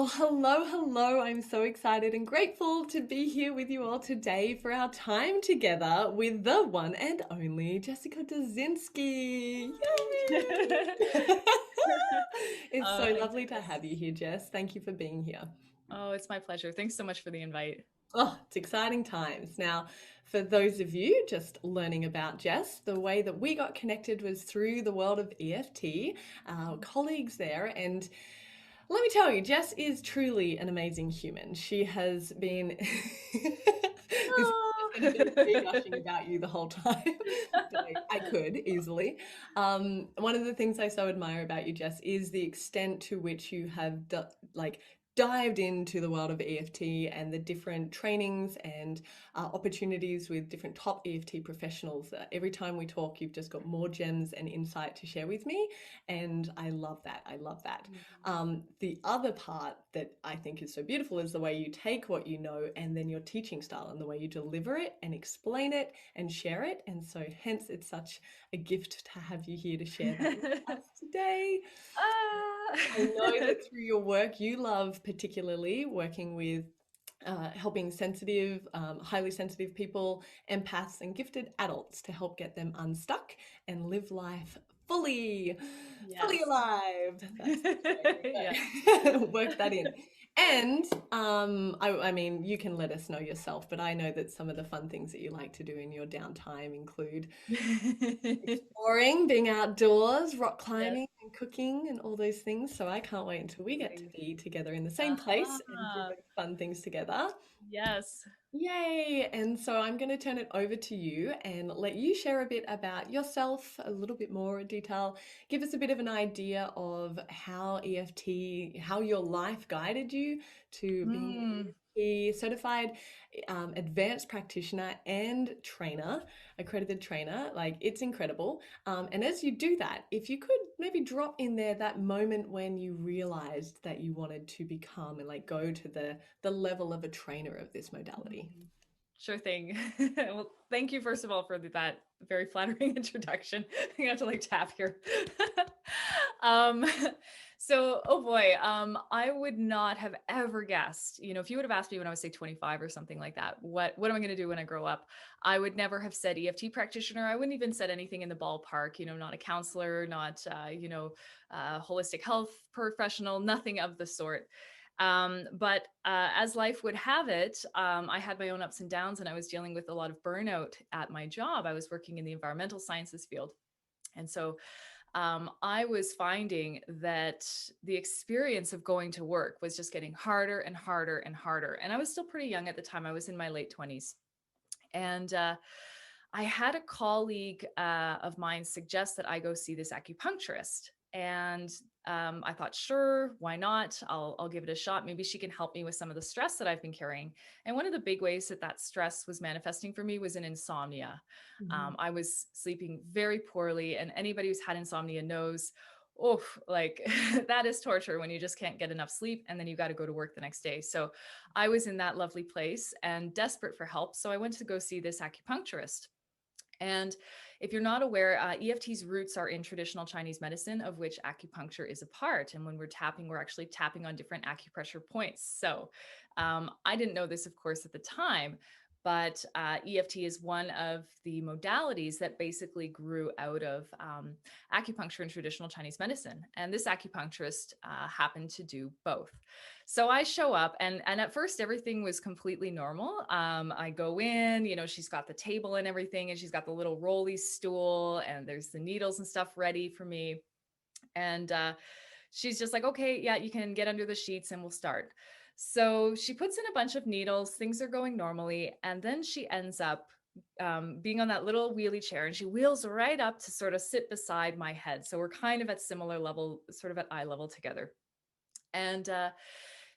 Well, hello, hello. I'm so excited and grateful to be here with you all today for our time together with the one and only Jessica Dorzinsky. Yay! It's so Thanks, lovely to Jess. have you here, Jess. Thank you for being here. Oh, it's my pleasure. Thanks so much for the invite. Oh, it's exciting times. Now, for those of you just learning about Jess, the way that we got connected was through the world of EFT, our colleagues there, and let me tell you, Jess is truly an amazing human. She has been. This is Oh. just going to be me gushing about you the whole time, but I could easily. One of the things I so admire about you, Jess, is the extent to which you have like dived into the world of EFT and the different trainings and opportunities with different top EFT professionals. Every time we talk, you've just got more gems and insight to share with me, and I love that. I love that. The other part that I think is so beautiful is the way you take what you know and then your teaching style and the way you deliver it and explain it and share it. And so, hence, it's such a gift to have you here to share that with us today. I know Ah. that through your work, you love particularly working with helping sensitive, highly sensitive people, empaths, and gifted adults to help get them unstuck and live life fully, fully Yes. alive. That's the Yeah. saying. Work that in. And I mean, you can let us know yourself, but I know that some of the fun things that you like to do in your downtime include exploring, being outdoors, rock Yes. climbing and cooking and all those things. So I can't wait until we get to Amazing. be together in the same place and do Uh-huh. those fun things together. Yes. Yay! And so I'm going to turn it over to you and let you share a bit about yourself, a little bit more detail. Give us a bit of an idea of how EFT, how your life guided you to being an Mm. EFT certified advanced practitioner and trainer, accredited trainer. Like it's incredible. And as you do that, if you could maybe drop in there that moment when you realized that you wanted to become and like go to the level of a trainer of this modality. Mhm. Sure thing. Well, thank you first of all for that very flattering introduction. I have to like tap here. um, so, oh boy, I would not have ever guessed. You know, if you would have asked me when I was say 25 or something like that, what am I going to do when I grow up? I would never have said EFT practitioner. I wouldn't even said anything in the ballpark. You know, not a counselor, not holistic health professional, nothing of the sort. But as life would have it, I had my own ups and downs, and I was dealing with a lot of burnout at my job. I was working in the environmental sciences field. And so I was finding that the experience of going to work was just getting harder and harder and harder. And I was still pretty young at the time. I was in my late 20s. And I had a colleague of mine suggest that I go see this acupuncturist. And I thought, sure, why not? I'll give it a shot. Maybe she can help me with some of the stress that I've been carrying. And one of the big ways that that stress was manifesting for me was in insomnia. Mhm. I was sleeping very poorly, and anybody who's had insomnia knows, oh, like that is torture when you just can't get enough sleep and then you got to go to work the next day. So I was in that lovely place and desperate for help. So I went to go see this acupuncturist. And if you're not aware, EFT's roots are in traditional Chinese medicine, of which acupuncture is a part. And when we're tapping, we're actually tapping on different acupressure points. So I didn't know this, of course, at the time, but EFT is one of the modalities that basically grew out of acupuncture and traditional Chinese medicine. And this acupuncturist happened to do both. So I show up and at first everything was completely normal. I go in, you know, she's got the table and everything, and she's got the little rolly stool, and there's the needles and stuff ready for me. And she's just like, okay, yeah, you can get under the sheets and we'll start. So she puts in a bunch of needles, things are going normally, and then she ends up being on that little wheelie chair, and she wheels right up to sort of sit beside my head. So we're kind of at similar level, sort of at eye level together. And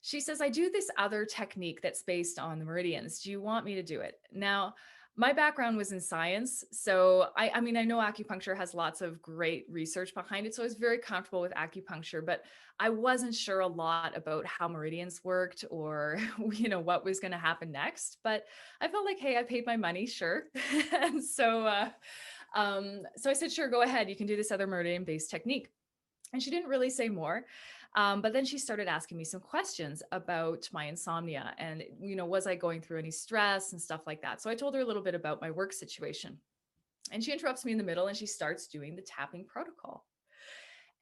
she says, I do this other technique that's based on the meridians. Do you want me to do it? Now, my background was in science. So I mean, I know acupuncture has lots of great research behind it. So I was very comfortable with acupuncture, but I wasn't sure a lot about how meridians worked or, you know, what was going to happen next. But I felt like, hey, I paid my money, sure. And so I said, sure, go ahead. You can do this other meridian based technique. And she didn't really say more. But then she started asking me some questions about my insomnia and, was I going through any stress and stuff like that? So I told her a little bit about my work situation. And she interrupts me in the middle and she starts doing the tapping protocol.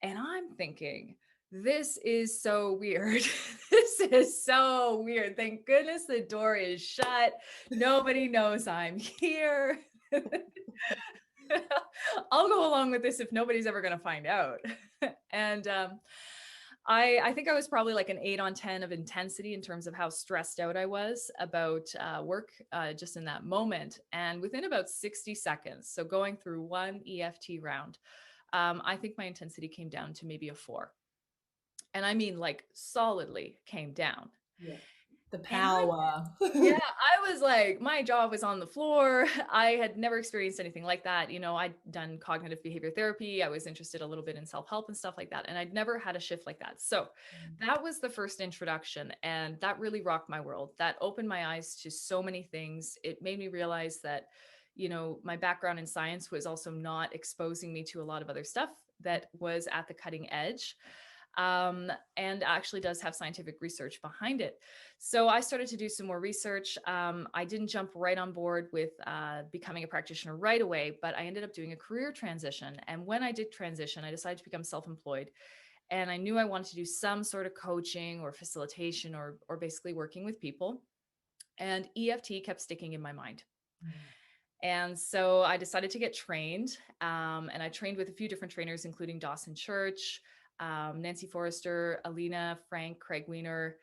And I'm thinking, this is so weird. This is so weird. Thank goodness the door is shut. Nobody knows I'm here. I'll go along with this if nobody's ever going to find out. And I think I was probably like an 8 on 10 of intensity in terms of how stressed out I was about work just in that moment. And within about 60 seconds, so going through one EFT round, I think my intensity came down to maybe a 4. And I mean, like, solidly came down. Yeah. The And power. yeah, I was like, my jaw was on the floor. I had never experienced anything like that. I'd done cognitive behavior therapy. I was interested a little bit in self-help and stuff like that. And I'd never had a shift like that. So that was the first introduction. And that really rocked my world. That opened my eyes to so many things. It made me realize that, my background in science was also not exposing me to a lot of other stuff that was at the cutting edge. And actually does have scientific research behind it. So I started to do some more research. I didn't jump right on board with becoming a practitioner right away, but I ended up doing a career transition. And when I did transition, I decided to become self-employed. And I knew I wanted to do some sort of coaching or facilitation or basically working with people. And EFT kept sticking in my mind. And so I decided to get trained. And I trained with a few different trainers, including Dawson Church, Nancy Forrester, Alina, Frank, Craig Weiner,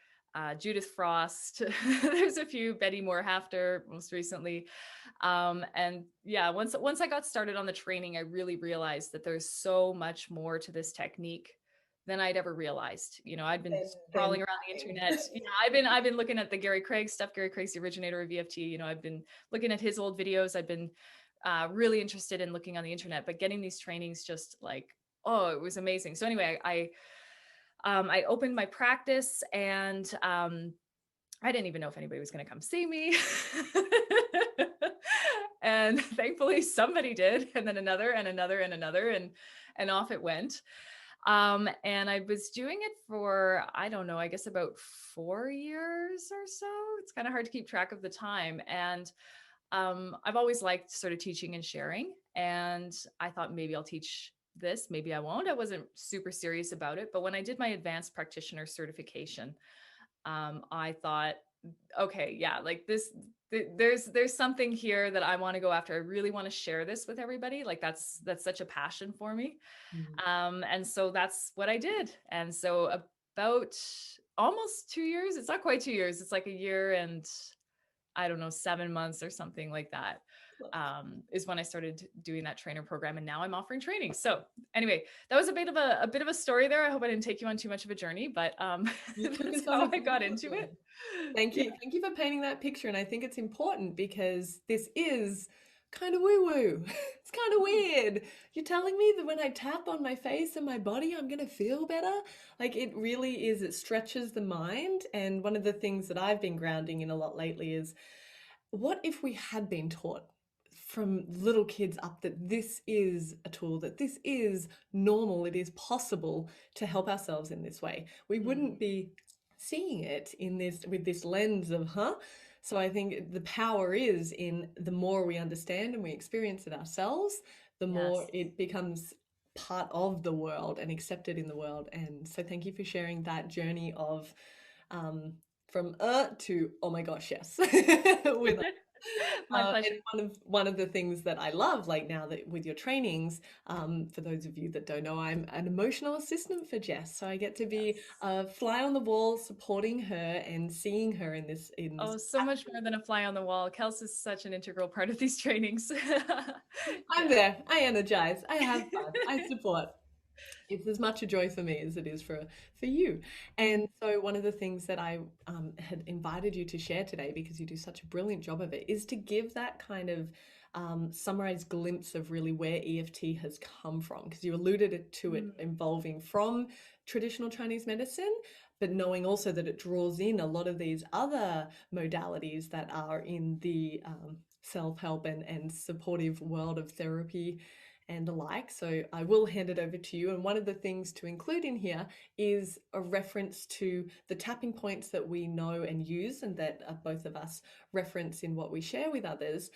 Judith Frost. There's a few, Betty Moore Hafter most recently. And yeah, once I got started on the training, I really realized that there's so much more to this technique than I'd ever realized. I'd been crawling around the internet. I've been looking at the Gary Craig stuff. Gary Craig's the originator of EFT. I've been looking at his old videos. I've been really interested in looking on the internet, but getting these trainings just like, oh, it was amazing. So anyway, I opened my practice and I didn't even know if anybody was going to come see me. And thankfully somebody did, and then another and another and another, and off it went. And I was doing it for, I don't know, I guess about 4 years or so. It's kind of hard to keep track of the time. And I've always liked sort of teaching and sharing. And I thought maybe I'll teach this, maybe I won't. I wasn't super serious about it. But when I did my advanced practitioner certification, I thought, okay, yeah, like this, there's something here that I want to go after. I really want to share this with everybody. Like that's such a passion for me. And so that's what I did. And so about almost 2 years, it's not quite 2 years. It's like a year and I don't know, 7 months or something like that, is when I started doing that trainer program. And now I'm offering training. So anyway, that was a bit of a story there. I hope I didn't take you on too much of a journey, but that's how I got into it. Thank you. Thank you for painting that picture. And I think it's important because this is kind of woo-woo. It's kind of weird. You're telling me that when I tap on my face and my body, I'm going to feel better? Like it really is, it stretches the mind. And one of the things that I've been grounding in a lot lately is what if we had been taught from little kids up that this is a tool, that this is normal, it is possible to help ourselves in this way. We wouldn't be seeing it in this with this lens of so I think the power is in the more we understand and we experience it ourselves, the more it becomes part of the world and accepted in the world. And so thank you for sharing that journey of from to oh my gosh, yes. With My pleasure. and one of the things that I love, like now that with your trainings, for those of you that don't know, I'm an emotional assistant for Jess, so I get to be a fly on the wall, supporting her and seeing her in this. Oh, so much more than a fly on the wall. Kels is such an integral part of these trainings. I'm there. I energize. I have fun. I support. It's as much a joy for me as it is for you. And so one of the things that I had invited you to share today, because you do such a brilliant job of it, is to give that kind of summarized glimpse of really where EFT has come from, because you alluded to it evolving from traditional Chinese medicine, but knowing also that it draws in a lot of these other modalities that are in the self-help and supportive world of therapy. and alike. So I will hand it over to you. And one of the things to include in here is a reference to the tapping points that we know and use, and that both of us reference in what we share with others.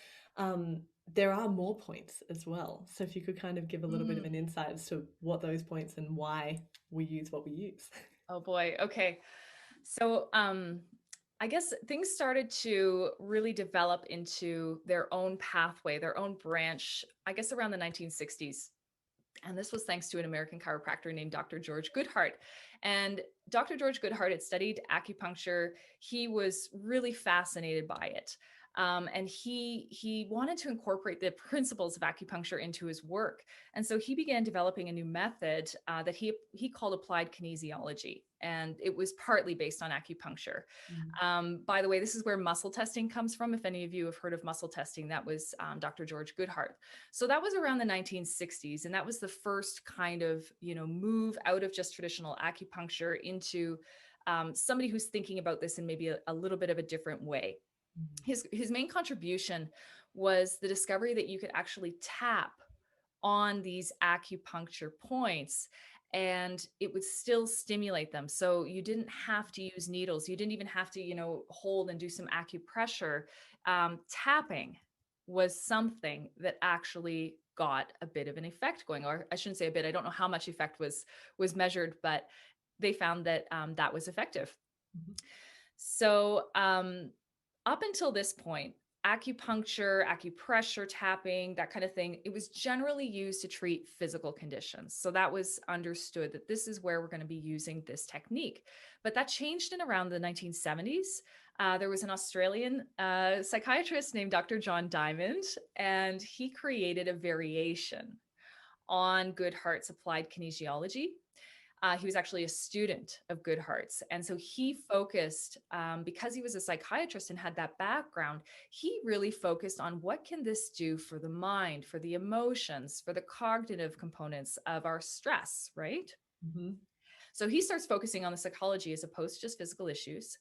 There are more points as well. So if you could kind of give a little bit of an insight as to what those points and why we use what we use. Oh boy. Okay. So, I guess things started to really develop into their own pathway, their own branch, I guess around the 1960s. And this was thanks to an American chiropractor named Dr. George Goodhart. And Dr. George Goodhart had studied acupuncture. He was really fascinated by it. And he wanted to incorporate the principles of acupuncture into his work. And so he began developing a new method that he called applied kinesiology. And it was partly based on acupuncture. By the way, this is where muscle testing comes from. If any of you have heard of muscle testing, that was Dr. George Goodhart. So that was around the 1960s. And that was the first kind of, move out of just traditional acupuncture into somebody who's thinking about this in maybe a little bit of a different way. His main contribution was the discovery that you could actually tap on these acupuncture points and it would still stimulate them. So you didn't have to use needles. You didn't even have to, hold and do some acupressure. Tapping was something that actually got a bit of an effect going, or I shouldn't say a bit. I don't know how much effect was measured, but they found that that was effective. So up until this point, acupuncture, acupressure, tapping, that kind of thing, it was generally used to treat physical conditions. So that was understood that this is where we're going to be using this technique. But that changed in around the 1970s. There was an Australian psychiatrist named Dr. John Diamond, and he created a variation on Goodhart's applied kinesiology. He was actually a student of Goodhart's. And so he focused, because he was a psychiatrist and had that background, he really focused on what can this do for the mind, for the emotions, for the cognitive components of our stress, right? So he starts focusing on the psychology as opposed to just physical issues.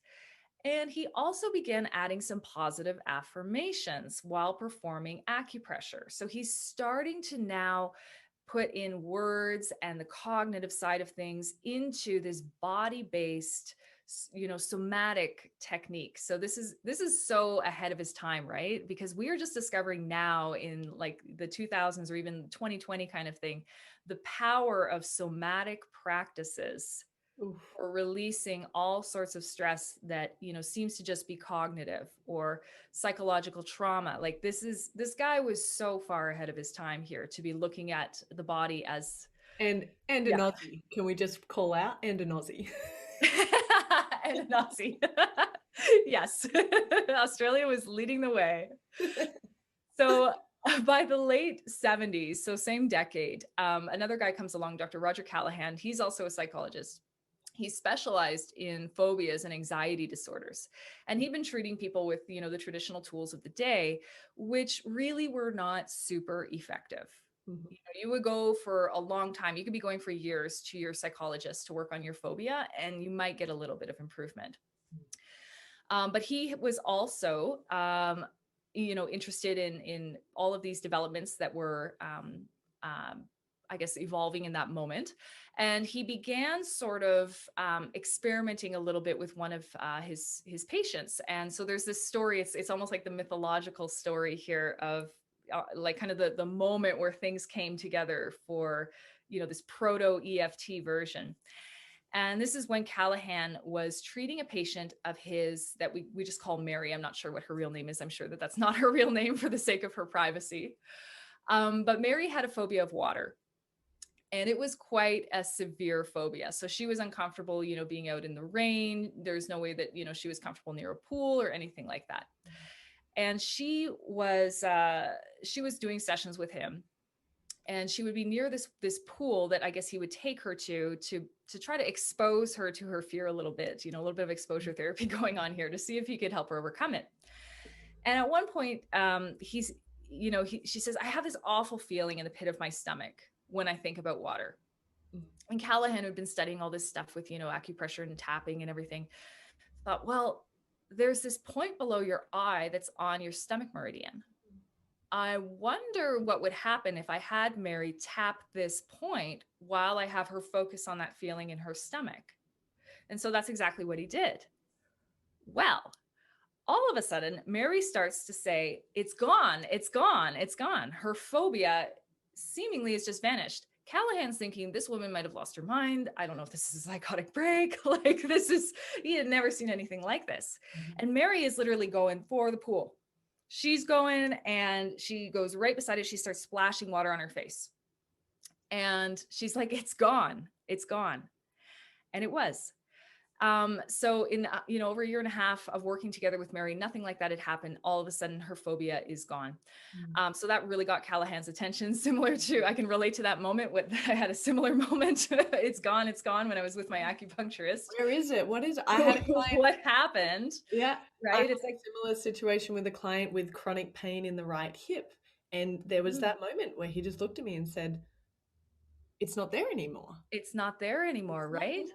And he also began adding some positive affirmations while performing acupressure. So he's starting to now put in words and the cognitive side of things into this body-based, somatic technique. So this is so ahead of his time, right? Because we are just discovering now in like the 2000s or even 2020 kind of thing, the power of somatic practices for releasing all sorts of stress that, seems to just be cognitive or psychological trauma. Like this guy was so far ahead of his time here to be looking at the body as and an Aussie. Can we just call out and an Aussie? and an Aussie. Yes. Australia was leading the way. So by the late 70s, so same decade, another guy comes along, Dr. Roger Callahan. He's also a psychologist. He specialized in phobias and anxiety disorders. And he'd been treating people with, the traditional tools of the day, which really were not super effective. You would go for a long time. You could be going for years to your psychologist to work on your phobia, and you might get a little bit of improvement. But he was also, interested in all of these developments that were, I guess, evolving in that moment. And he began sort of experimenting a little bit with one of his patients. And so there's this story, it's almost like the mythological story here of like kind of the moment where things came together for, this proto EFT version. And this is when Callahan was treating a patient of his that we just call Mary. I'm not sure what her real name is. I'm sure that that's not her real name for the sake of her privacy. But Mary had a phobia of water. And it was quite a severe phobia. So she was uncomfortable, being out in the rain. There's no way that, she was comfortable near a pool or anything like that. And she was doing sessions with him. And she would be near this pool that I guess he would take her to try to expose her to her fear a little bit, a little bit of exposure therapy going on here to see if he could help her overcome it. And at one point, she says, I have this awful feeling in the pit of my stomach when I think about water. And Callahan had been studying all this stuff with, acupressure and tapping and everything. Thought, well, there's this point below your eye that's on your stomach meridian. I wonder what would happen if I had Mary tap this point while I have her focus on that feeling in her stomach. And so that's exactly what he did. Well, all of a sudden, Mary starts to say, it's gone, it's gone, it's gone. Her phobia seemingly has just vanished. Callahan's thinking this woman might have lost her mind. I don't know if this is a psychotic break. Like he had never seen anything like this. And Mary is literally going for the pool. She's going and she goes right beside it. She starts splashing water on her face. And she's like, it's gone. It's gone. And it was. So in, over a year and a half of working together with Mary, nothing like that had happened. All of a sudden her phobia is gone. So that really got Callahan's attention, similar to, I can relate to that moment with, I had a similar moment. It's gone when I was with my acupuncturist. Where is it? What is it? I had a client. What happened? Yeah. Right. It's like a similar situation with a client with chronic pain in the right hip. And there was that moment where he just looked at me and said, it's not there anymore. It's not there anymore, right?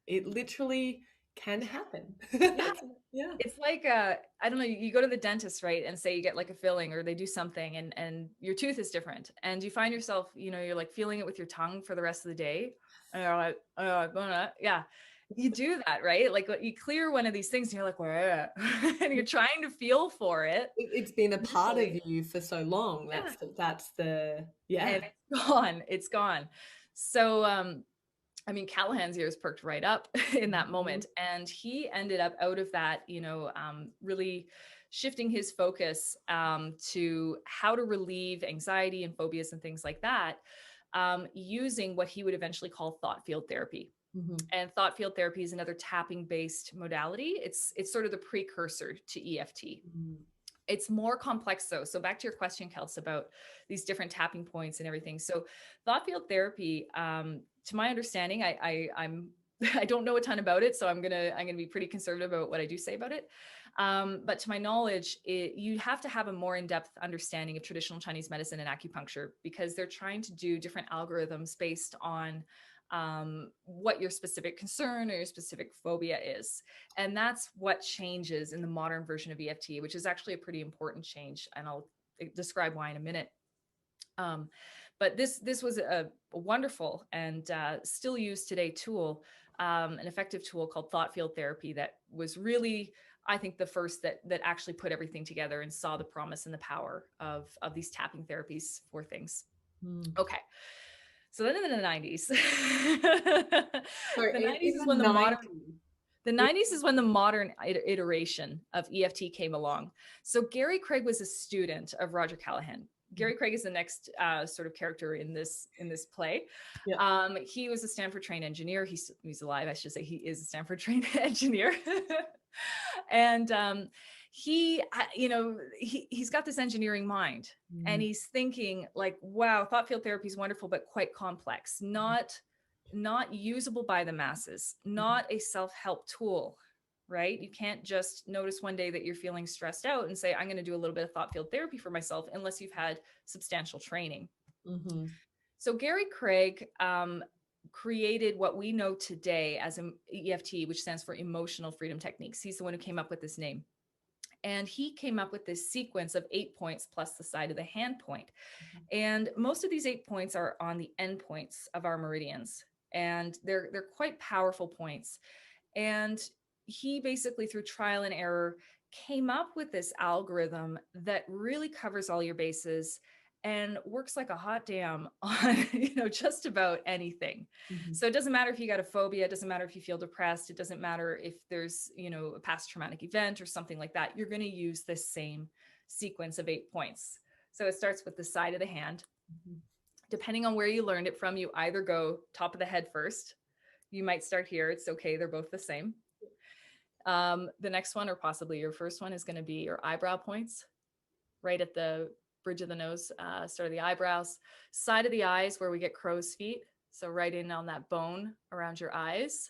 It literally can happen. Yeah. It's like, I don't know, you go to the dentist, right? And say you get like a filling or they do something and your tooth is different. And you find yourself, you're like feeling it with your tongue for the rest of the day. And you're like, yeah, you do that, right? Like you clear one of these things and you're like, where? And you're trying to feel for it. It's been a part of you for so long. That's the, And it's gone. So, Callahan's ears perked right up in that moment. And he ended up out of that, really shifting his focus to how to relieve anxiety and phobias and things like that, using what he would eventually call thought field therapy. And thought field therapy is another tapping based modality. It's sort of the precursor to EFT. It's more complex though. So back to your question, Kels, about these different tapping points and everything. So thought field therapy, to my understanding, I don't know a ton about it, so I'm gonna be pretty conservative about what I do say about it. But to my knowledge, you have to have a more in-depth understanding of traditional Chinese medicine and acupuncture because they're trying to do different algorithms based on what your specific concern or your specific phobia is. And that's what changes in the modern version of EFT, which is actually a pretty important change. And I'll describe why in a minute. But this was a wonderful and still used today tool, an effective tool called thought field therapy that was really, I think, the first that actually put everything together and saw the promise and the power of these tapping therapies for things. Okay. So then in the 90s, the 90s is when the 90s is when the modern iteration of EFT came along. So Gary Craig was a student of Roger Callahan. Gary Craig is the next sort of character in this play. Yeah. He was a Stanford trained engineer. He's alive, I should say. He is a Stanford trained engineer. And he's got this engineering mind and he's thinking like, wow, thought field therapy is wonderful, but quite complex, not usable by the masses, not a self-help tool, right? You can't just notice one day that you're feeling stressed out and say, I'm going to do a little bit of thought field therapy for myself, unless you've had substantial training. So Gary Craig created what we know today as an EFT, which stands for Emotional Freedom Techniques. He's the one who came up with this name. And he came up with this sequence of 8 points plus the side of the hand point. And most of these 8 points are on the end points of our meridians. And they're quite powerful points. And he basically, through trial and error, came up with this algorithm that really covers all your bases and works like a hot damn on, just about anything. So it doesn't matter if you got a phobia, it doesn't matter if you feel depressed, it doesn't matter if there's, a past traumatic event or something like that, you're going to use this same sequence of 8 points. So it starts with the side of the hand. Depending on where you learned it from, you either go top of the head first. You might start here. It's okay. They're both the same. The next one, or possibly your first one, is going to be your eyebrow points, right at the bridge of the nose, start of the eyebrows, side of the eyes where we get crow's feet. So right in on that bone around your eyes,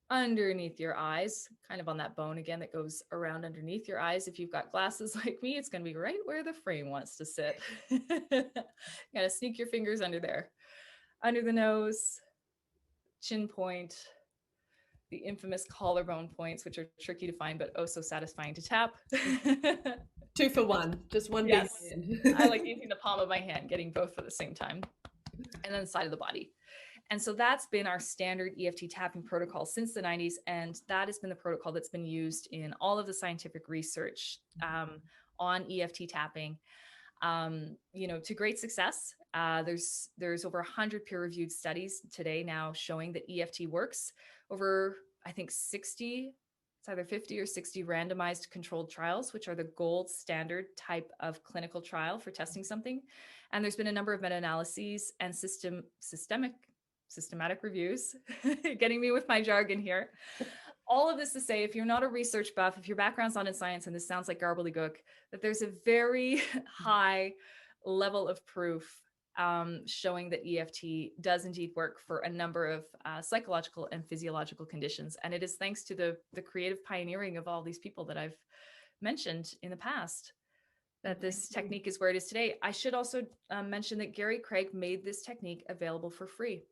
underneath your eyes, kind of on that bone again that goes around underneath your eyes. If you've got glasses like me, it's going to be right where the frame wants to sit. You got to sneak your fingers under there, under the nose, chin point, the infamous collarbone points, which are tricky to find, but oh so satisfying to tap. 2 for 1, just one big Yes, I hand. like using the palm of my hand, getting both at the same time, and then the side of the body. And so that's been our standard EFT tapping protocol since the 90s. And that has been the protocol that's been used in all of the scientific research on EFT tapping, to great success. There's over 100 peer-reviewed studies today now showing that EFT works. Over, I think, 60, it's either 50 or 60 randomized controlled trials, which are the gold standard type of clinical trial for testing something. And there's been a number of meta-analyses and systematic reviews, getting me with my jargon here. All of this to say, if you're not a research buff, if your background's not in science, and this sounds like gobbledygook, that there's a very high level of proof showing that EFT does indeed work for a number of psychological and physiological conditions. And it is thanks to the creative pioneering of all these people that I've mentioned in the past that this technique is where it is today. I should also mention that Gary Craig made this technique available for free.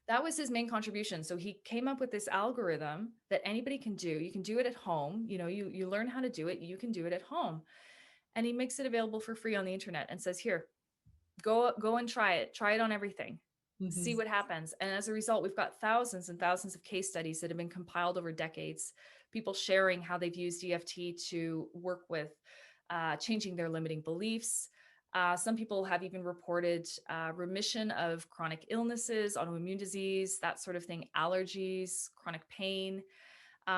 That was his main contribution. So he came up with this algorithm that anybody can do. You can do it at home. You learn how to do it. You can do it at home. And he makes it available for free on the internet and says, here, go and try it. Try it on everything. See what happens. And as a result, we've got thousands and thousands of case studies that have been compiled over decades, people sharing how they've used EFT to work with changing their limiting beliefs. Some people have even reported remission of chronic illnesses, autoimmune disease, that sort of thing, allergies, chronic pain,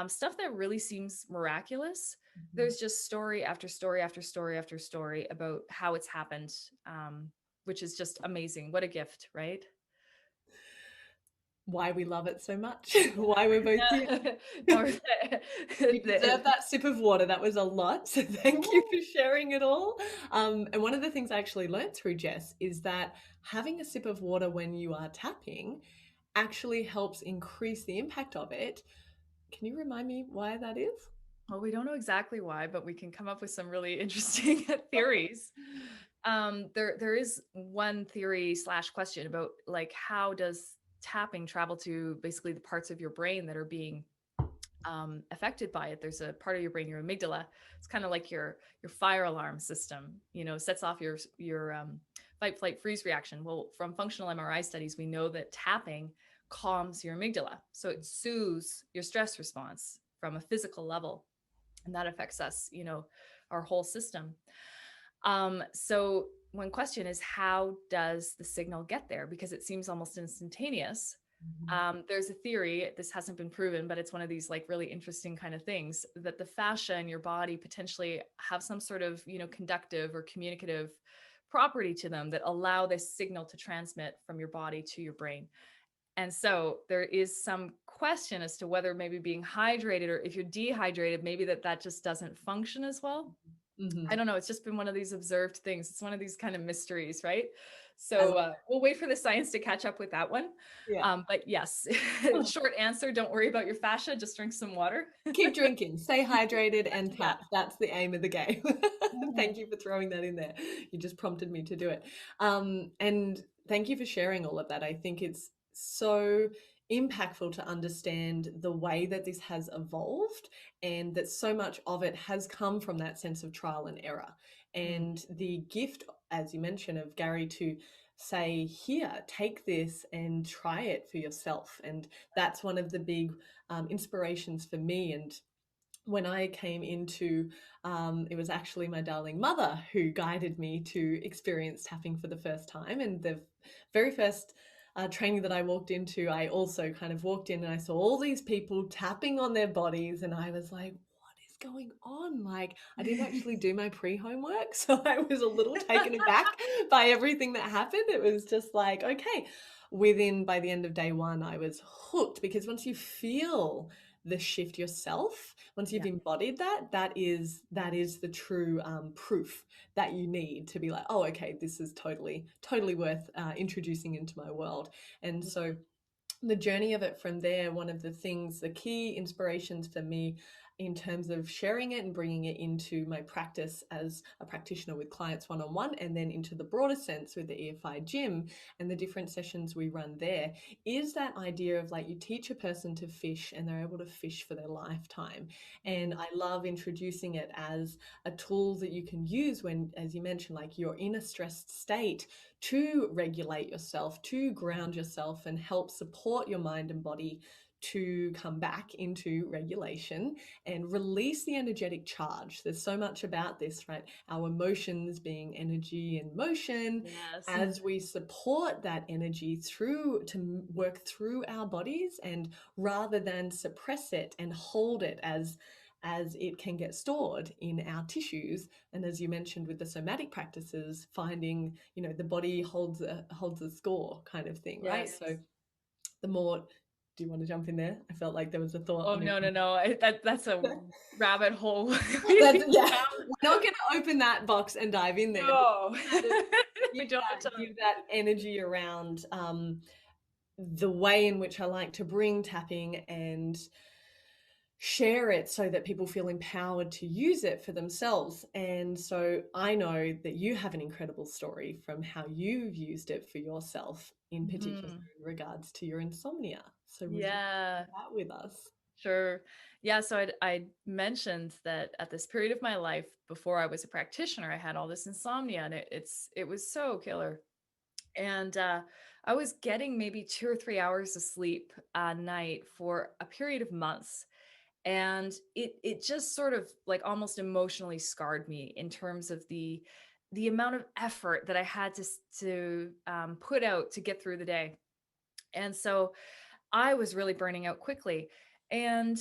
stuff that really seems miraculous. There's just story after story after story after story about how it's happened, which is just amazing. What a gift, right? Why we love it so much, why we're both here. You deserve that sip of water. That was a lot. So thank you for sharing it all. And one of the things I actually learned through Jess is that having a sip of water when you are tapping actually helps increase the impact of it. Can you remind me why that is? Well, we don't know exactly why, but we can come up with some really interesting theories. There is one theory / question about like, how does tapping travel to basically the parts of your brain that are being affected by it? There's a part of your brain, your amygdala. It's kind of like your fire alarm system, sets off your fight, flight, freeze reaction. Well, from functional MRI studies, we know that tapping calms your amygdala. So it soothes your stress response from a physical level. And that affects us, our whole system. So one question is, how does the signal get there? Because it seems almost instantaneous. There's a theory, this hasn't been proven, but it's one of these like really interesting kind of things, that the fascia in your body potentially have some sort of, conductive or communicative property to them that allow this signal to transmit from your body to your brain. And so there is some question as to whether maybe being hydrated, or if you're dehydrated, maybe that just doesn't function as well. I don't know. It's just been one of these observed things. It's one of these kind of mysteries, right? So we'll wait for the science to catch up with that one. Yeah. But yes, short answer, don't worry about your fascia. Just drink some water. Keep drinking, stay hydrated, and tap. That's the aim of the game. Thank you for throwing that in there. You just prompted me to do it. And thank you for sharing all of that. I think it's so impactful to understand the way that this has evolved, and that so much of it has come from that sense of trial and error. And the gift, as you mentioned, of Gary to say, here, take this and try it for yourself. And that's one of the big inspirations for me. And when I came into, it was actually my darling mother who guided me to experience tapping for the first time. And the very first training that I walked into, I also kind of walked in and I saw all these people tapping on their bodies, and I was like, what is going on? Like, I didn't actually do my pre-homework, so I was a little taken aback by everything that happened. It was just like, okay. By the end of day one, I was hooked, because once you feel the shift yourself, once you've embodied that is the true proof that you need to be like, oh, okay, this is totally worth introducing into my world. And so the journey of it from there, one of the things, the key inspirations for me in terms of sharing it and bringing it into my practice as a practitioner with clients one-on-one, and then into the broader sense with the EFI Gym and the different sessions we run there, is that idea of like you teach a person to fish and they're able to fish for their lifetime. And I love introducing it as a tool that you can use when, as you mentioned, like you're in a stressed state, to regulate yourself, to ground yourself and help support your mind and body to come back into regulation and release the energetic charge. There's so much about this, right? Our emotions being energy and motion. Yes. As we support that energy through to work through our bodies, and rather than suppress it and hold it as it can get stored in our tissues. And as you mentioned with the somatic practices, finding, the body holds a score kind of thing, right? Yes. So the more, do you want to jump in there? I felt like there was a thought. Oh, no. That's a rabbit hole. We're not going to open that box and dive in there. No. Give that energy around the way in which I like to bring tapping and share it so that people feel empowered to use it for themselves. And so I know that you have an incredible story from how you've used it for yourself, in particular in regards to your insomnia. So would you share that with us? Sure. Yeah. So I mentioned that at this period of my life before I was a practitioner, I had all this insomnia, and it was so killer. And I was getting maybe 2 or 3 hours of sleep a night for a period of months. And it just sort of like almost emotionally scarred me in terms of the amount of effort that I had to put out to get through the day. And so I was really burning out quickly. And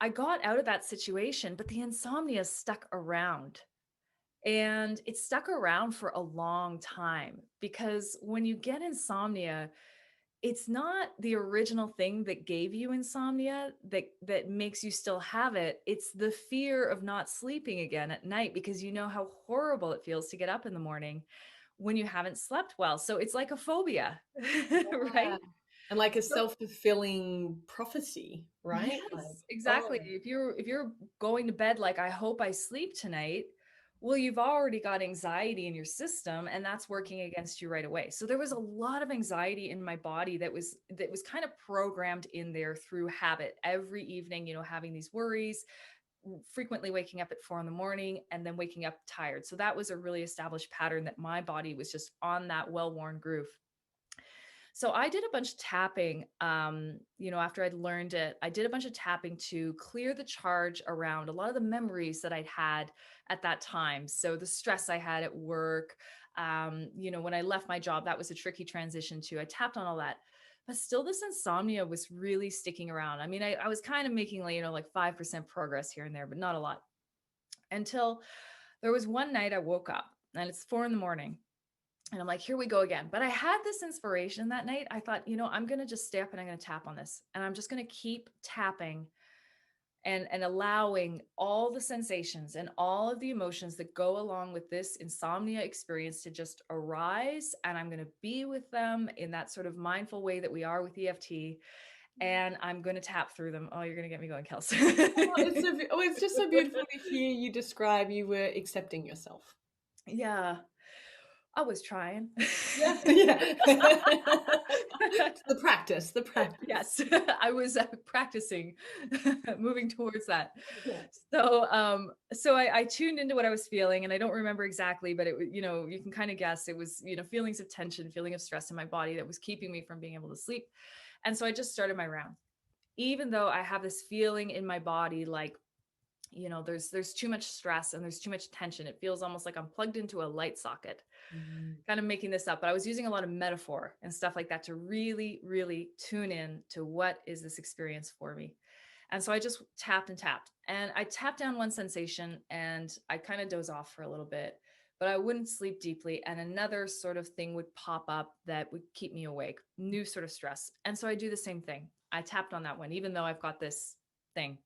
I got out of that situation, but the insomnia stuck around. And it stuck around for a long time, because when you get insomnia, it's not the original thing that gave you insomnia that makes you still have it. It's the fear of not sleeping again at night, because you know how horrible it feels to get up in the morning when you haven't slept well. So it's like a phobia, right? And like a self-fulfilling prophecy, right? Yes, Like, exactly. oh, If you're going to bed like, I hope I sleep tonight, well, you've already got anxiety in your system, and that's working against you right away. So there was a lot of anxiety in my body that was kind of programmed in there through habit. Every evening, having these worries, frequently waking up at 4 a.m, and then waking up tired. So that was a really established pattern that my body was just on that well-worn groove. So I did a bunch of tapping, after I'd learned it. I did a bunch of tapping to clear the charge around a lot of the memories that I'd had at that time. So the stress I had at work, when I left my job, that was a tricky transition too. I tapped on all that, but still this insomnia was really sticking around. I mean, I was kind of making like 5% progress here and there, but not a lot, until there was one night I woke up, and it's 4 a.m. And I'm like, here we go again. But I had this inspiration that night. I thought, I'm going to just stay up and I'm going to tap on this. And I'm just going to keep tapping and allowing all the sensations and all of the emotions that go along with this insomnia experience to just arise. And I'm going to be with them in that sort of mindful way that we are with EFT. And I'm going to tap through them. Oh, you're going to get me going, Kelsey. it's just so beautiful to hear you describe you were accepting yourself. Yeah. I was trying. Yeah. The practice. Yes, I was practicing, moving towards that. Yeah. So I tuned into what I was feeling, and I don't remember exactly, but you can kind of guess it was, feelings of tension, feeling of stress in my body that was keeping me from being able to sleep. And so I just started my round, even though I have this feeling in my body, like, there's too much stress and there's too much tension. It feels almost like I'm plugged into a light socket. Kind of making this up, but I was using a lot of metaphor and stuff like that to really, really tune in to what is this experience for me. And so I just tapped and tapped, and I tapped down one sensation, and I kind of doze off for a little bit, but I wouldn't sleep deeply. And another sort of thing would pop up that would keep me awake, new sort of stress. And so I do the same thing. I tapped on that one, even though I've got this thing.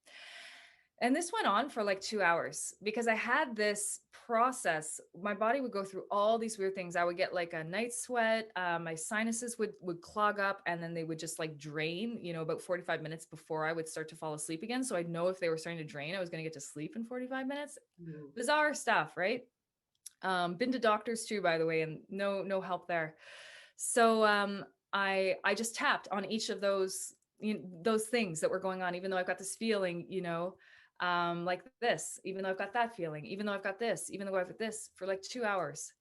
And this went on for like 2 hours because I had this process. My body would go through all these weird things. I would get like a night sweat. My sinuses would clog up, and then they would just like drain, about 45 minutes before I would start to fall asleep again. So I'd know if they were starting to drain, I was going to get to sleep in 45 minutes. Mm. Bizarre stuff, right? Been to doctors too, by the way, and no help there. So I just tapped on each of those things that were going on, even though I've got this feeling, like this, even though I've got that feeling, even though I've got this, even though I've got this, for like 2 hours.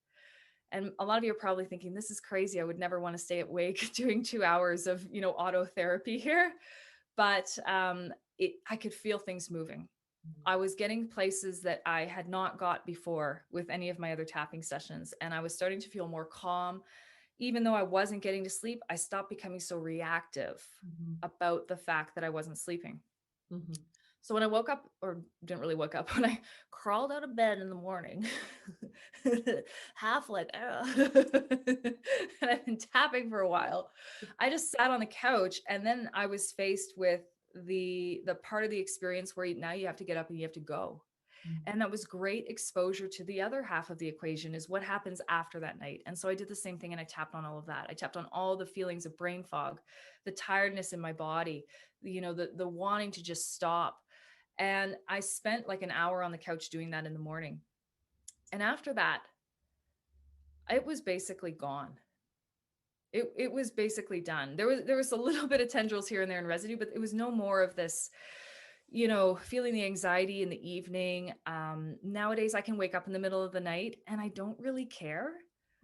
And a lot of you are probably thinking, this is crazy. I would never want to stay awake doing 2 hours of, auto therapy here. But I could feel things moving. I was getting places that I had not got before with any of my other tapping sessions. And I was starting to feel more calm. Even though I wasn't getting to sleep, I stopped becoming so reactive about the fact that I wasn't sleeping. So when I woke up, or didn't really wake up, when I crawled out of bed in the morning, half like, and I've been tapping for a while, I just sat on the couch, and then I was faced with the part of the experience where now you have to get up and you have to go. And that was great exposure to the other half of the equation, is what happens after that night. And so I did the same thing, and I tapped on all of that. I tapped on all the feelings of brain fog, the tiredness in my body, the wanting to just stop. And I spent like an hour on the couch doing that in the morning. And after that, it was basically gone. It was basically done. There was a little bit of tendrils here and there in residue, but it was no more of this, feeling the anxiety in the evening. Nowadays I can wake up in the middle of the night and I don't really care.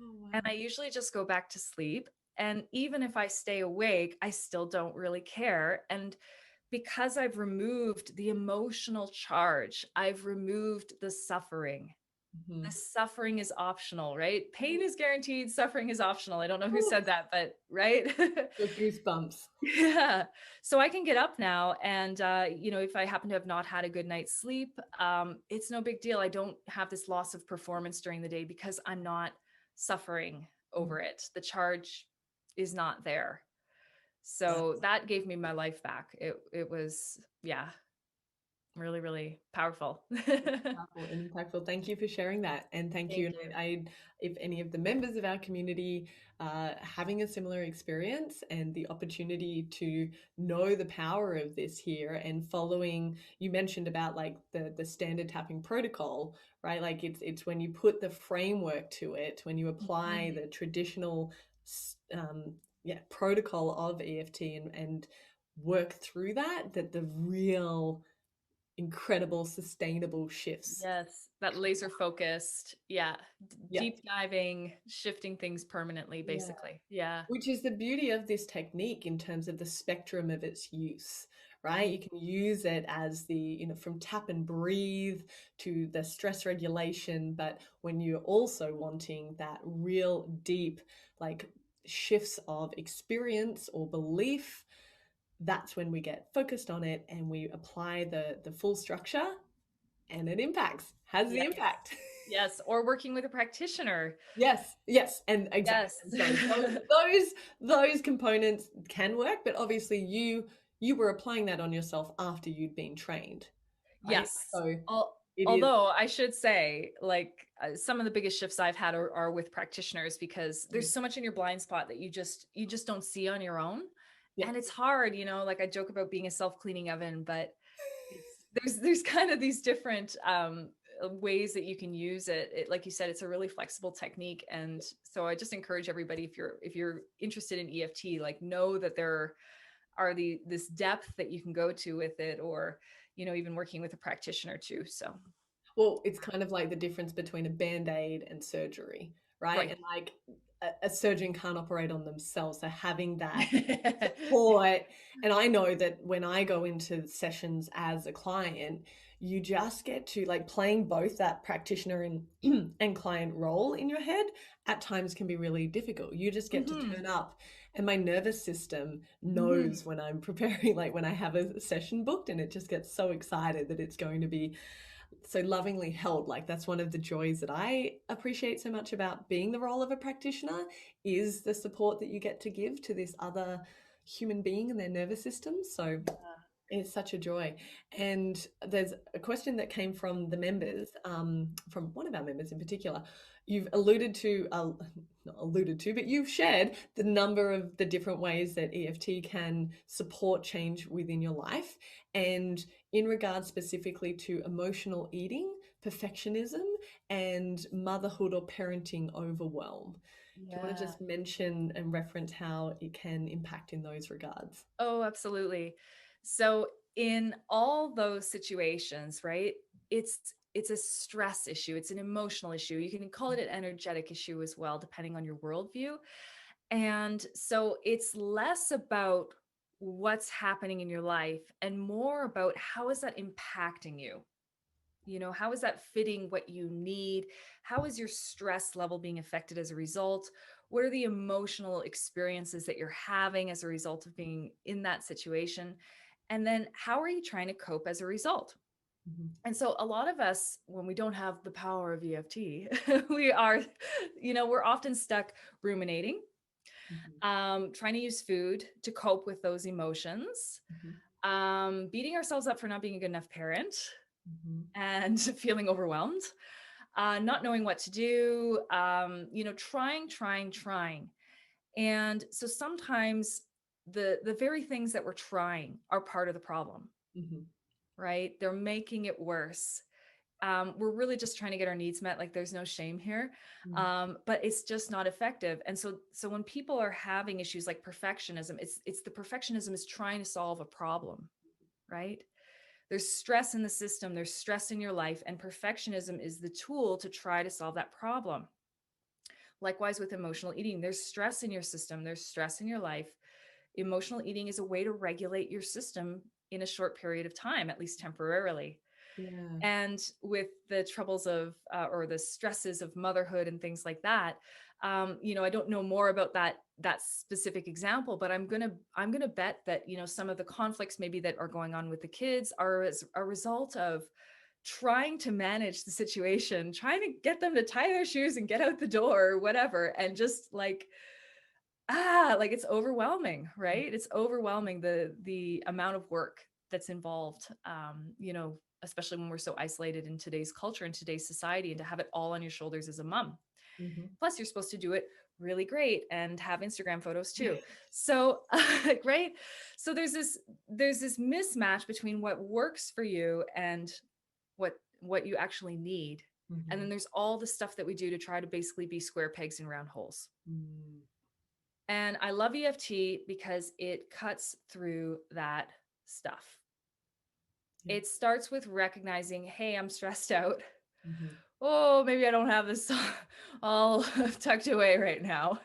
Oh, wow. And I usually just go back to sleep. And even if I stay awake, I still don't really care. And because I've removed the emotional charge, I've removed the suffering. The suffering is optional, right? Pain is guaranteed, suffering is optional. I don't know who said that, but right? Got goosebumps. Yeah. So I can get up now, and if I happen to have not had a good night's sleep, it's no big deal. I don't have this loss of performance during the day because I'm not suffering over it. The charge is not there. So that gave me my life back. It was, yeah, really, really powerful. Powerful and impactful. Thank you for sharing that, and thank you. Thank you. If any of the members of our community having a similar experience and the opportunity to know the power of this here, and following, you mentioned about like the standard tapping protocol, right? Like it's when you put the framework to it, when you apply the traditional protocol of EFT, and work through that the real incredible sustainable shifts. Yes, that laser focused. Yeah. Yeah. Deep diving, shifting things permanently, Yeah. basically. Yeah. Which is the beauty of this technique in terms of the spectrum of its use, right? You can use it as from tap and breathe to the stress regulation, but when you're also wanting that real deep, like shifts of experience or belief, that's when we get focused on it and we apply the full structure, and it has the Yes. impact. Yes. Or working with a practitioner. Yes, and exactly. Yes. So those components can work, but obviously you were applying that on yourself after you'd been trained, right? Yes. So it is. Although I should say, like, some of the biggest shifts I've had are with practitioners, because there's so much in your blind spot that you just don't see on your own. Yeah. And it's hard, like I joke about being a self-cleaning oven, but there's kind of these different ways that you can use it. Like you said, it's a really flexible technique. And so I just encourage everybody, if you're interested in EFT, like, know that there are this depth that you can go to with it, or even working with a practitioner too. So Well, it's kind of like the difference between a band-aid and surgery, right? And like a surgeon can't operate on themselves, so having that support. And I know that when I go into sessions as a client, you just get to, like, playing both that practitioner and client role in your head at times can be really difficult. You just get to turn up, and my nervous system knows when I'm preparing, like when I have a session booked, and it just gets so excited that it's going to be so lovingly held. Like, that's one of the joys that I appreciate so much about being the role of a practitioner, is the support that you get to give to this other human being and their nervous system. So It's such a joy. And there's a question that came from the members, from one of our members in particular. You've alluded to, not alluded to, but you've shared the number of the different ways that EFT can support change within your life. And in regards specifically to emotional eating, perfectionism, and motherhood or parenting overwhelm. Do you want to Yeah. just mention and reference how it can impact in those regards? Oh, absolutely. So in all those situations, right? It's a stress issue, it's an emotional issue. You can call it an energetic issue as well, depending on your worldview. And so it's less about what's happening in your life and more about how is that impacting you? You know, how is that fitting what you need? How is your stress level being affected as a result? What are the emotional experiences that you're having as a result of being in that situation? And then how are you trying to cope as a result? Mhm. And so a lot of us, when we don't have the power of EFT, we are, we're often stuck ruminating, Mhm. trying to use food to cope with those emotions, Mhm. beating ourselves up for not being a good enough parent, Mhm. and feeling overwhelmed, not knowing what to do, trying. And so sometimes the very things that we're trying are part of the problem, Mhm. right? They're making it worse. We're really just trying to get our needs met. Like there's no shame here, Mm. but it's just not effective. And so when people are having issues like perfectionism, it's the perfectionism is trying to solve a problem, right? There's stress in the system, there's stress in your life, and perfectionism is the tool to try to solve that problem. Likewise, with emotional eating, there's stress in your system, there's stress in your life. Emotional eating is a way to regulate your system in a short period of time, at least temporarily. Yeah. And with the troubles of or the stresses of motherhood and things like that, I don't know more about that specific example, but I'm gonna bet that some of the conflicts maybe that are going on with the kids are as a result of trying to manage the situation, trying to get them to tie their shoes and get out the door or whatever, and just like it's overwhelming, right? It's overwhelming the amount of work that's involved, especially when we're so isolated in today's culture and today's society, and to have it all on your shoulders as a mom. Mhm. Plus you're supposed to do it really great and have Instagram photos too. So right. So there's this mismatch between what works for you and what you actually need. And then Mhm. there's all the stuff that we do to try to basically be square pegs in round holes. Mm. And I love EFT because it cuts through that stuff. Yeah. It starts with recognizing, hey, I'm stressed out. Mhm. Oh, maybe I don't have this all tucked away right now.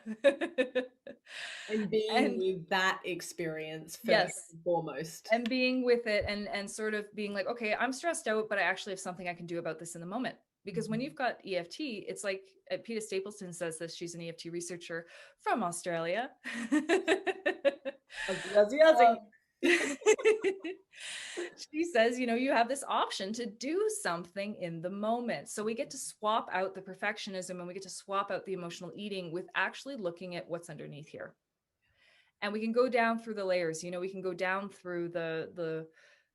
And being And with that experience first yes, and foremost. and being with it and sort of being like, okay, I'm stressed out, but I actually have something I can do about this in the moment. Because when Mhm. you've got EFT, it's like Peter Stapleton says this. She's an EFT researcher from Australia. Aussie, Aussie, Aussie. She says, you have this option to do something in the moment. So we get to swap out the perfectionism and we get to swap out the emotional eating with actually looking at what's underneath here. And we can go down through the layers, we can go down through the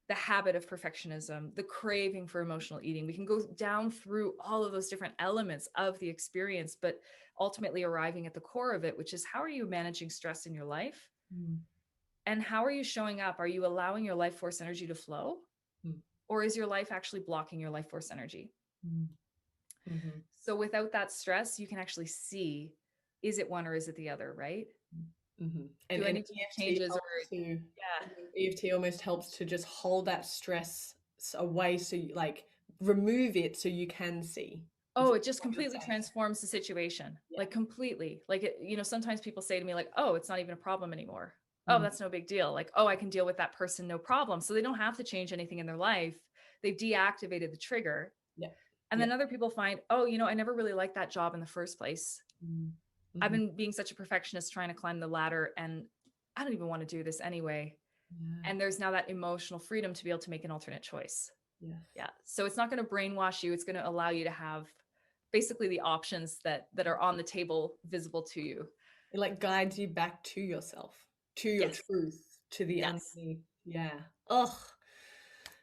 habit of perfectionism, the craving for emotional eating. We can go down through all of those different elements of the experience, but ultimately arriving at the core of it, which is how are you managing stress in your life? Mm. And how are you showing up? Are you allowing your life force energy to flow? Mm. Or is your life actually blocking your life force energy? Mm. Mhm. So without that stress, you can actually see, is it one or is it the other, right? Mhm. Do I And need to make changes or yeah. EFT almost helps to just hold that stress away so you like remove it so you can see. Is Oh, it just what you're completely saying. transforms the situation. Yeah. Like completely. Like sometimes people say to me like, "Oh, it's not even a problem anymore." Oh, Mm. that's no big deal. Like, "Oh, I can deal with that person, no problem." So they don't have to change anything in their life. They've deactivated the trigger. Yeah. And Yeah. then other people find, "Oh, I never really liked that job in the first place. Mm. I've Mhm. been being such a perfectionist trying to climb the ladder and I don't even want to do this anyway." Yeah. And there's now that emotional freedom to be able to make an alternate choice. Yes. Yeah. So it's not going to brainwash you. It's going to allow you to have basically the options that are on the table visible to you. It like guides you back to yourself, to your Yes. truth, to the Yes. underneath. Yeah. Oh,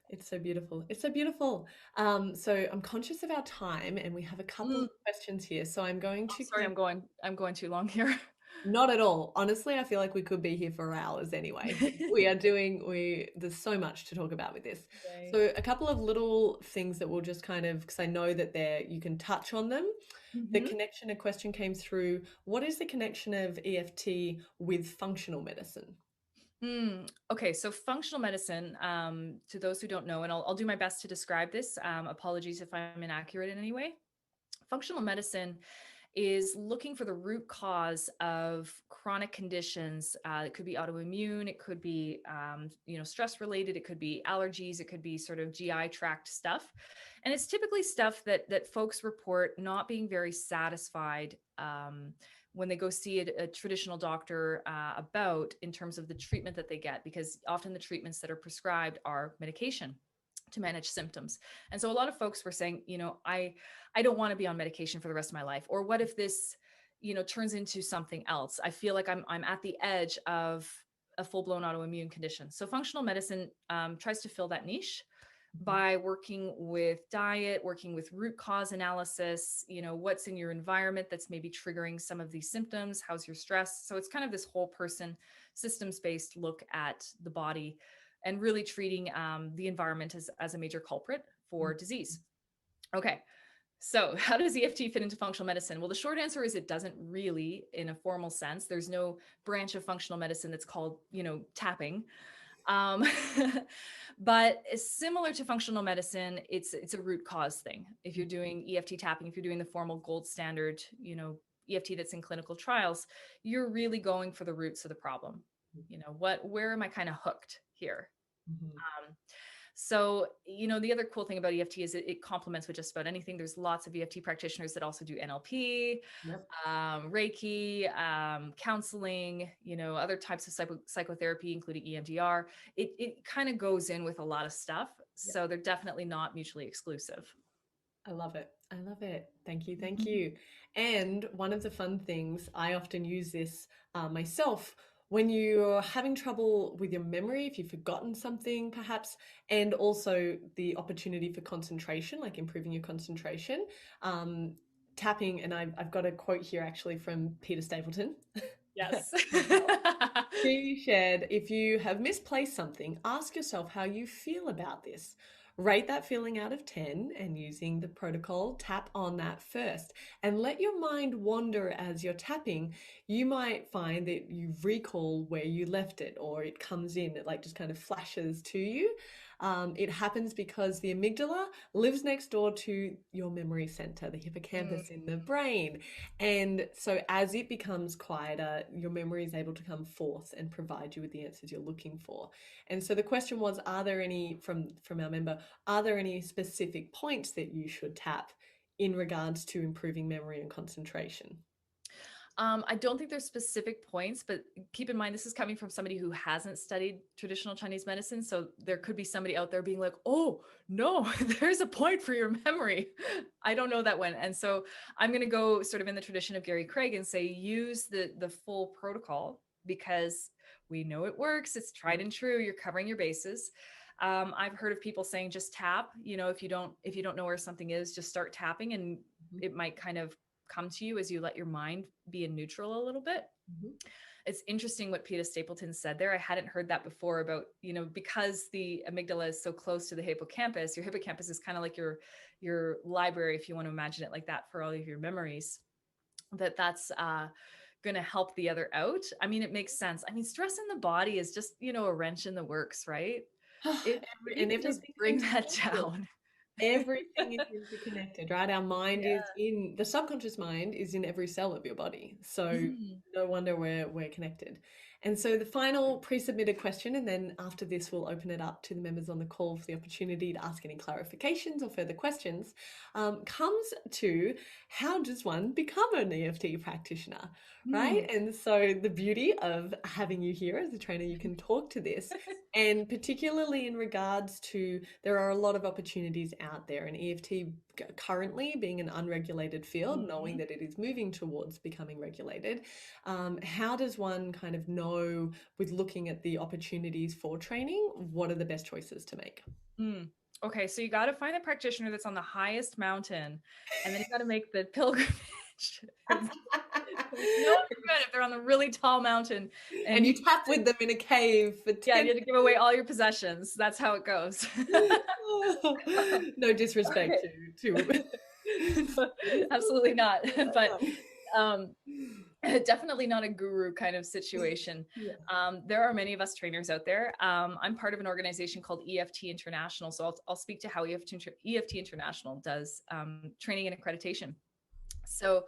it's so beautiful. It's so beautiful. So I'm conscious of our time and we have a couple Mm, of questions here. So I'm going oh, to sorry, keep. I'm going too long here. Not at all. Honestly, I feel like we could be here for hours anyway. There's so much to talk about with this. Yay. So a couple of little things that we'll just kind of, because I know that you can touch on them. The Mhm. connection, a question came through. What is the connection of EFT with functional medicine? Okay, so functional medicine, to those who don't know, and I'll do my best to describe this. Apologies if I'm inaccurate in any way. Functional medicine is looking for the root cause of chronic conditions. It could be autoimmune, it could be stress related, it could be allergies, it could be sort of GI tract stuff, and it's typically stuff that folks report not being very satisfied when they go see a traditional doctor about in terms of the treatment that they get, because often the treatments that are prescribed are medication to manage symptoms. And so a lot of folks were saying, I don't want to be on medication for the rest of my life. Or what if this, turns into something else? I feel like I'm at the edge of a full-blown autoimmune condition. So functional medicine tries to fill that niche Mhm. by working with diet, working with root cause analysis, what's in your environment that's maybe triggering some of these symptoms, how's your stress. So it's kind of this whole person systems-based look at the body and really treating the environment as a major culprit for disease. Okay, so how does EFT fit into functional medicine? Well, the short answer is it doesn't really in a formal sense. There's no branch of functional medicine that's called, tapping. Um, but similar to functional medicine, it's a root cause thing. If you're doing EFT tapping, if you're doing the formal gold standard, EFT that's in clinical trials, you're really going for the roots of the problem. Where am I kind of hooked here? Mhm. Um, so, the other cool thing about EFT is it complements with just about anything. There's lots of EFT practitioners that also do NLP, Yep. Reiki, counseling, other types of psychotherapy, including EMDR. It kind of goes in with a lot of stuff. Yep. So they're definitely not mutually exclusive. I love it. I love it. Thank you. Thank Mhm. you. And one of the fun things, I often use this myself when you're having trouble with your memory, if you've forgotten something perhaps, and also the opportunity for concentration, like improving your concentration. Um, Tapping, and I've got a quote here actually from Peter Stapleton. Yes. She shared, if you have misplaced something, ask yourself how you feel about this. Rate that feeling out of 10 and using the protocol, tap on that first and let your mind wander as you're tapping. You might find that you recall where you left it or it comes in, it like just kind of flashes to you. It happens because the amygdala lives next door to your memory center, the hippocampus in the Mm. brain. And so as it becomes quieter, your memory is able to come forth and provide you with the answers you're looking for. And so the question was, are there any from our member, are there any specific points that you should tap in regards to improving memory and concentration? I don't think there's specific points, but keep in mind this is coming from somebody who hasn't studied traditional Chinese medicine. So there could be somebody out there being like, "Oh no, there's a point for your memory." I don't know that one, and so I'm going to go sort of in the tradition of Gary Craig and say use the full protocol because we know it works. It's tried Yep. and true. You're covering your bases. I've heard of people saying just tap. If you don't know where something is, just start tapping, and Mhm. it might kind of come to you as you let your mind be in neutral a little bit. Mhm. It's interesting what Peter Stapleton said there. I hadn't heard that before about, because the amygdala is so close to the hippocampus, your hippocampus is kind of like your library, if you want to imagine it like that, for all of your memories, that's going to help the other out. I mean, it makes sense. I mean, stress in the body is just, a wrench in the works, right? If you And can just everything's bring that interconnected. down. Everything is interconnected, right? Our mind is Yeah. in the subconscious mind is in every cell of your body. So Mm. no wonder we're connected. And so the final pre-submitted question, and then after this, we'll open it up to the members on the call for the opportunity to ask any clarifications or further questions, comes to how does one become an EFT practitioner, right? Mm. And so the beauty of having you here as a trainer, you can talk to this, and particularly in regards to there are a lot of opportunities out there, and EFT currently being an unregulated field, knowing that it is moving towards becoming regulated, how does one kind of know, with looking at the opportunities for training, what are the best choices to make? Okay, so you got to find a practitioner that's on the highest mountain, and then you got to make the pilgrimage. No good if they're on the really tall mountain And you tap with them in a cave for 10 yeah, you have to give away all your possessions. That's how it goes. No disrespect to Absolutely not. But definitely not a guru kind of situation. Yeah. There are many of us trainers out there. I'm part of an organization called EFT International. So I'll speak to how EFT International does training and accreditation. So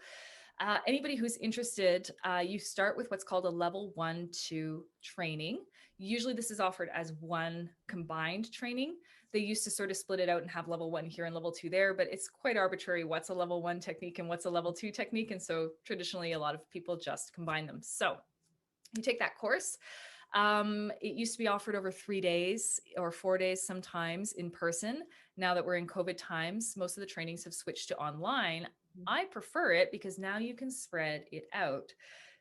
anybody who's interested, you start with what's called a level 1-2 training. Usually this is offered as one combined training. They used to sort of split it out and have level 1 here and level 2 there, but it's quite arbitrary what's a level 1 technique and what's a level 2 technique. And so traditionally a lot of people just combine them. So you take that course. It used to be offered over 3 days or 4 days sometimes in person. Now that we're in COVID times, most of the trainings have switched to online. I prefer it because now you can spread it out.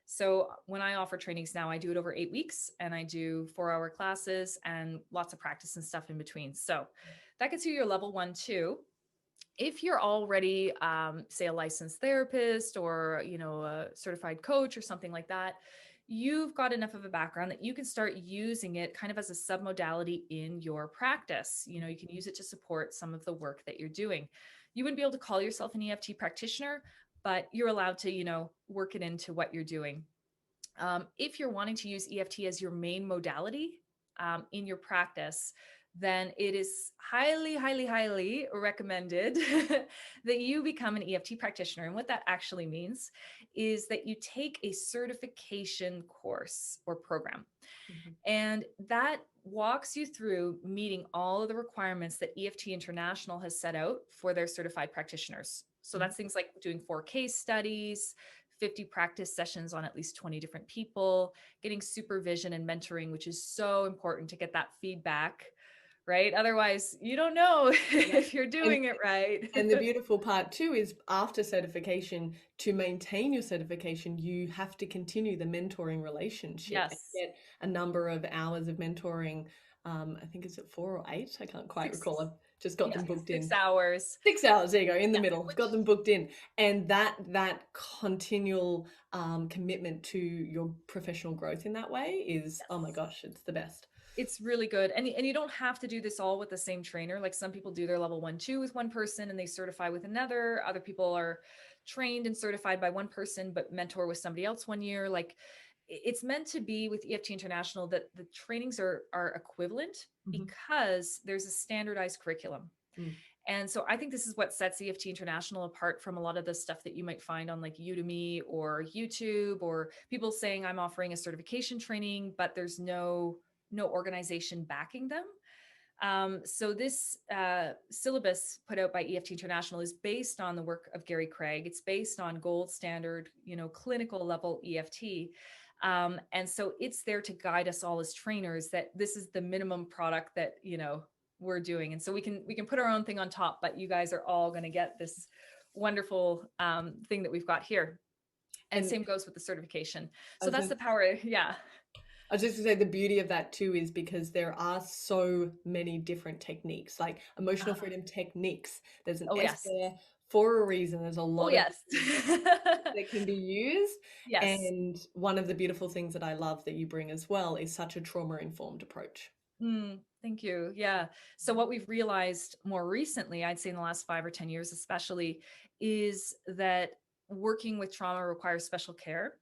So when I offer trainings now, I do it over 8 weeks and I do 4-hour classes and lots of practice and stuff in between. So that gets you your level 1-2. If you're already, say, a licensed therapist or, a certified coach or something like that, you've got enough of a background that you can start using it kind of as a submodality in your practice. You can use it to support some of the work that you're doing. You wouldn't be able to call yourself an EFT practitioner, but you're allowed to, work it into what you're doing. If you're wanting to use EFT as your main modality in your practice, then it is highly, highly, highly recommended that you become an EFT practitioner. And what that actually means is that you take a certification course or program. And that walks you through meeting all of the requirements that EFT International has set out for their certified practitioners. So that's things like doing 4 case studies, 50 practice sessions on at least 20 different people, getting supervision and mentoring, which is so important to get that feedback, right? Otherwise, you don't know if you're doing it right. And the beautiful part too is, after certification, to maintain your certification, you have to continue the mentoring relationship and Yes. get a number of hours of mentoring. I think, is it 4 or 8? I can't quite recall. I've just got them booked in. 6 hours. 6 hours, there you go, in the middle. Got them booked in. And that continual commitment to your professional growth in that way is, oh my gosh, it's the best. It's really good. And you don't have to do this all with the same trainer. Like some people do their level 1-2 with one person and they certify with another. Other people are trained and certified by one person, but mentor with somebody else 1 year. Like it's meant to be with EFT International that the trainings are equivalent because there's a standardized curriculum. And so I think this is what sets EFT International apart from a lot of the stuff that you might find on like Udemy or YouTube, or people saying I'm offering a certification training, but there's no organization backing them. So this syllabus put out by EFT International is based on the work of Gary Craig. It's based on gold standard, clinical level EFT. And so it's there to guide us all as trainers that this is the minimum product that, we're doing. And so we can put our own thing on top, but you guys are all going to get this wonderful thing that we've got here. And same goes with the certification. So that's the power. Yeah. I was just going to say, the beauty of that too is because there are so many different techniques, like emotional freedom techniques. There's an S there for a reason. There's a lot of that can be used. And one of the beautiful things that I love that you bring as well is such a trauma-informed approach. Thank you. Yeah. So what we've realized more recently, I'd say in the last 5 or 10 years especially, is that working with trauma requires special care.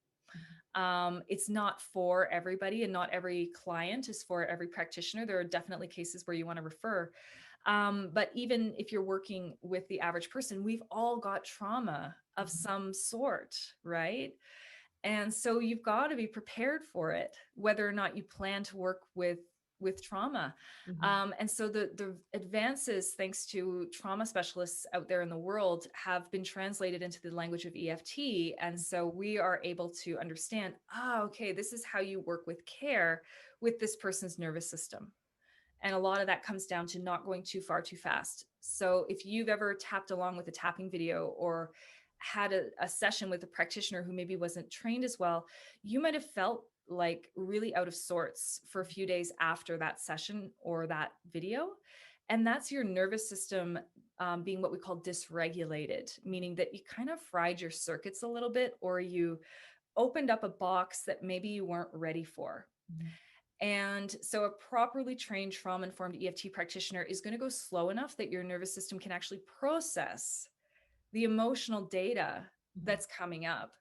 It's not for everybody and not every client is for every practitioner. There are definitely cases where you want to refer. But even if you're working with the average person, we've all got trauma of some sort, right? And so you've got to be prepared for it, whether or not you plan to work with trauma. And so the advances, thanks to trauma specialists out there in the world, have been translated into the language of EFT. And so we are able to understand, okay, this is how you work with care with this person's nervous system. And a lot of that comes down to not going too far too fast. So if you've ever tapped along with a tapping video or had a session with a practitioner who maybe wasn't trained as well, you might have felt like really out of sorts for a few days after that session or that video. And that's your nervous system being what we call dysregulated, meaning that you kind of fried your circuits a little bit, or you opened up a box that maybe you weren't ready for. And so a properly trained trauma-informed EFT practitioner is going to go slow enough that your nervous system can actually process the emotional data that's coming up,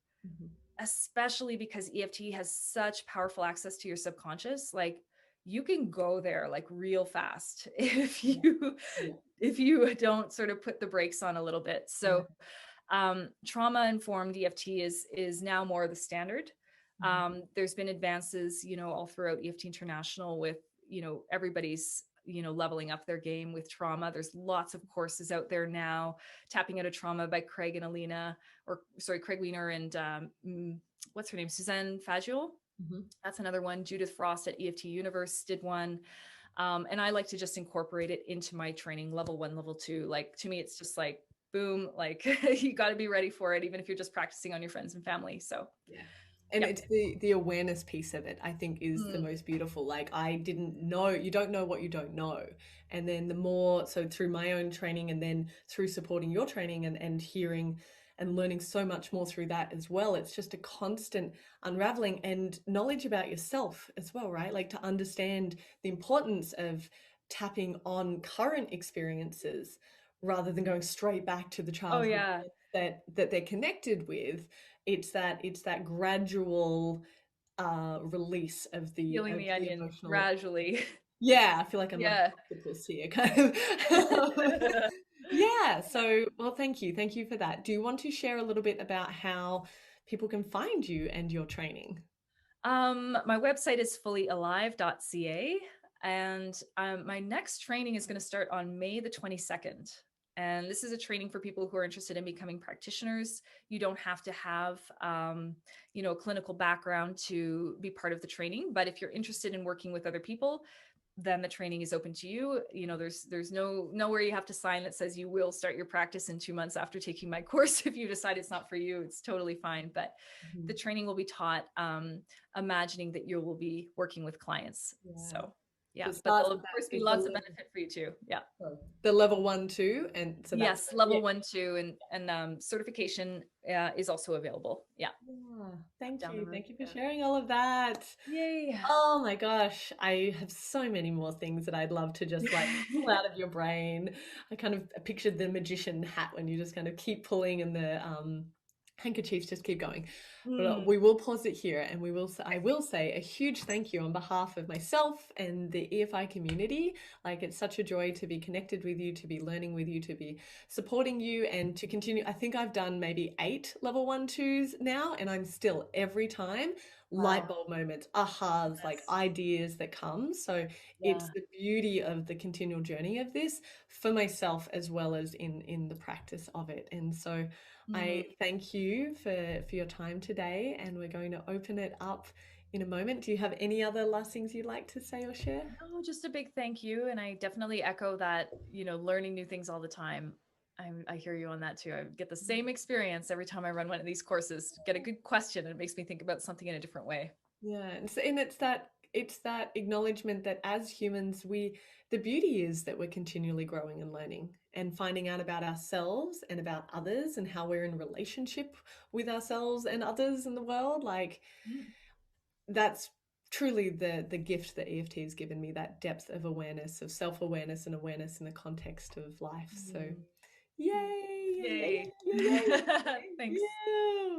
especially because EFT has such powerful access to your subconscious. Like, you can go there like real fast if you don't sort of put the brakes on a little bit. So trauma informed EFT is now more the standard. There's been advances, all throughout EFT International with, everybody's, leveling up their game with trauma. There's lots of courses out there now. Tapping Out of Trauma by Craig Wiener and what's her name? Suzanne Fagiol. That's another one. Judith Frost at EFT Universe did one. And I like to just incorporate it into my training, level 1, level 2. Like, to me, it's just like, boom, like you got to be ready for it, even if you're just practicing on your friends and family. So and it's the awareness piece of it, I think, is the most beautiful. Like, I didn't know, you don't know what you don't know. And then the more, so through my own training and then through supporting your training and hearing and learning so much more through that as well, it's just a constant unraveling and knowledge about yourself as well, right? Like, to understand the importance of tapping on current experiences rather than going straight back to the childhood that they're connected with. It's that gradual release of the peeling the onion emotional. gradually. Yeah, I feel like I'm like octopus here, kind of. Yeah. So, well, thank you for that. Do you want to share a little bit about how people can find you and your training? My website is fullyalive.ca, and my next training is going to start on May the 22nd. And this is a training for people who are interested in becoming practitioners. You don't have to have, a clinical background to be part of the training. But if you're interested in working with other people, then the training is open to you. There's nowhere you have to sign that says you will start your practice in 2 months after taking my course. If you decide it's not for you, it's totally fine. But the training will be taught imagining that you will be working with clients. So but there'll of course be lots of benefit for you too. The level 1, 2, and so yes, level 1, 2, and certification is also available. Thank you for sharing all of that. Yay. Oh my gosh, I have so many more things that I'd love to just like pull out of your brain. I kind of pictured the magician hat when you just kind of keep pulling and the handkerchiefs just keep going. But we will pause it here, and I will say a huge thank you on behalf of myself and the EFI community. Like, it's such a joy to be connected with you, to be learning with you, to be supporting you, and to continue. I think I've done maybe 8 level 1, 2s now, and I'm still every time light bulb moments, ahas, like ideas that come. So it's the beauty of the continual journey of this for myself as well as in the practice of it. And so I thank you for your time today, and we're going to open it up in a moment. Do you have any other last things you'd like to say or share? No, just a big thank you. And I definitely echo that, learning new things all the time. I hear you on that too. I get the same experience every time I run one of these courses. Get a good question, and it makes me think about something in a different way. Yeah, and it's that acknowledgement that as humans, the beauty is that we're continually growing and learning and finding out about ourselves and about others and how we're in relationship with ourselves and others in the world. Like, that's truly the gift that EFT has given me, that depth of awareness, of self-awareness and awareness in the context of life. So yay. Thanks. Yeah.